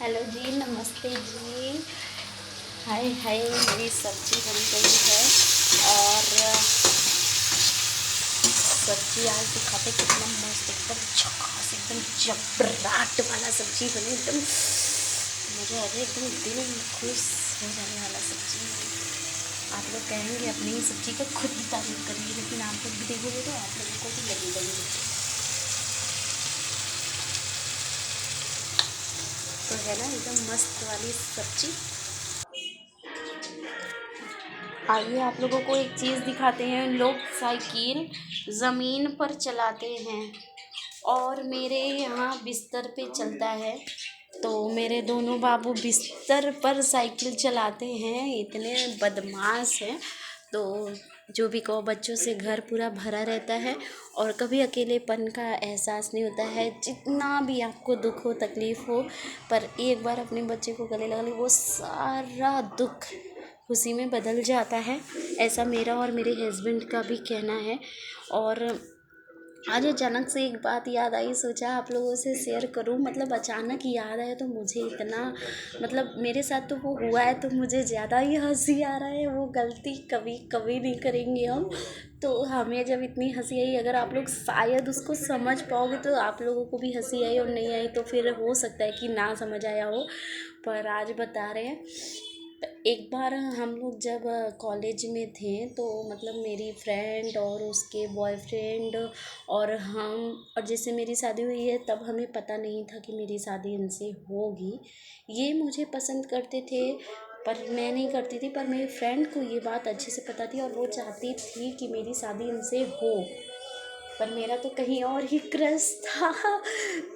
Hello जी, नमस्ते जी। हाय हाय, मेरी सब्ज़ी बन गई है और सब्ज़ी आज दिखाते कितना मस्त, एकदम झकास, एकदम जबराट वाला सब्ज़ी बने, एकदम मज़ा आ जाए, एकदम दिल खुश हो जाने वाला सब्ज़ी। आप लोग कहेंगे अपनी ही सब्ज़ी का खुद ही तारीफ करेंगे, लेकिन आप लोग भी देखोगे तो आप लोगों को भी लगेगा। तो है ना एकदम मस्त वाली सब्ज़ी। आइए आप लोगों को एक चीज़ दिखाते हैं। लोग साइकिल ज़मीन पर चलाते हैं और मेरे यहाँ बिस्तर पे चलता है। तो मेरे दोनों बाबू बिस्तर पर साइकिल चलाते हैं, इतने बदमाश हैं। तो जो भी कहो, बच्चों से घर पूरा भरा रहता है और कभी अकेलेपन का एहसास नहीं होता है। जितना भी आपको दुख हो, तकलीफ़ हो, पर एक बार अपने बच्चे को गले लगा ले, वो सारा दुख खुशी में बदल जाता है। ऐसा मेरा और मेरे हस्बैंड का भी कहना है। और आज अचानक से एक बात याद आई, सोचा आप लोगों से शेयर करूं। मतलब अचानक याद आया तो मुझे इतना, मतलब मेरे साथ तो वो हुआ है तो मुझे ज़्यादा ही हंसी आ रहा है। वो गलती कभी कभी नहीं करेंगे हम। तो हमें जब इतनी हंसी आई, अगर आप लोग शायद उसको समझ पाओगे तो आप लोगों को भी हंसी आई, और नहीं आई तो फिर हो सकता है कि ना समझ आया हो, पर आज बता रहे हैं। एक बार हम लोग जब कॉलेज में थे, तो मतलब मेरी फ्रेंड और उसके बॉयफ्रेंड और हम, और जैसे मेरी शादी हुई है तब हमें पता नहीं था कि मेरी शादी इनसे होगी। ये मुझे पसंद करते थे पर मैं नहीं करती थी, पर मेरी फ्रेंड को ये बात अच्छे से पता थी और वो चाहती थी कि मेरी शादी इनसे हो, पर मेरा तो कहीं और ही क्रश था।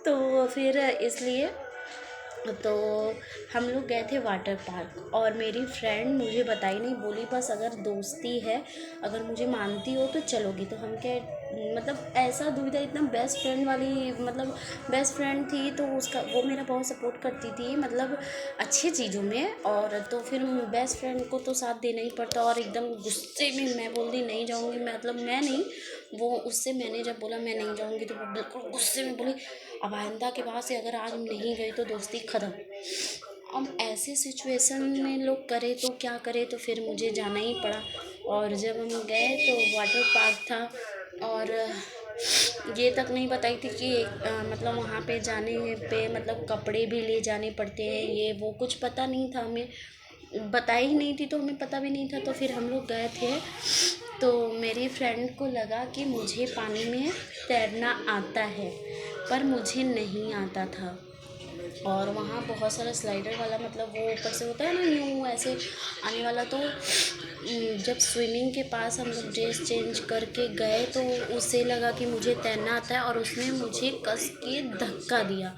तो फिर इसलिए तो हम लोग गए थे वाटर पार्क, और मेरी फ्रेंड मुझे बताई नहीं, बोली बस अगर दोस्ती है, अगर मुझे मानती हो तो चलोगी। तो हम क्या, मतलब ऐसा दुविधा, इतना बेस्ट फ्रेंड वाली, मतलब बेस्ट फ्रेंड थी तो उसका, वो मेरा बहुत सपोर्ट करती थी, मतलब अच्छी चीज़ों में। और तो फिर बेस्ट फ्रेंड को तो साथ देना ही पड़ता। और एकदम गुस्से में मैं बोल दी नहीं जाऊँगी, मतलब मैं नहीं, वो उससे मैंने जब बोला मैं नहीं जाऊँगी तो वो बिल्कुल गुस्से में बोली अब आइंदा के बाद से अगर आज नहीं गई तो दोस्ती ख़त्म। अब ऐसे सिचुएशन में लोग करे तो क्या करे, तो फिर मुझे जाना ही पड़ा। और जब हम गए तो वाटर पार्क था, और ये तक नहीं बताई थी कि मतलब वहाँ पे जाने पे मतलब कपड़े भी ले जाने पड़ते हैं, ये वो कुछ पता नहीं था, हमें बताई ही नहीं थी तो हमें पता भी नहीं था। तो फिर हम लोग गए थे, तो मेरी फ्रेंड को लगा कि मुझे पानी में तैरना आता है, पर मुझे नहीं आता था। और वहाँ बहुत सारा स्लाइडर वाला, मतलब वो ऊपर से होता है ना यूँ ऐसे आने वाला। तो जब स्विमिंग के पास हम लोग ड्रेस चेंज करके गए तो उसे लगा कि मुझे तैरना आता है, और उसने मुझे कस के धक्का दिया।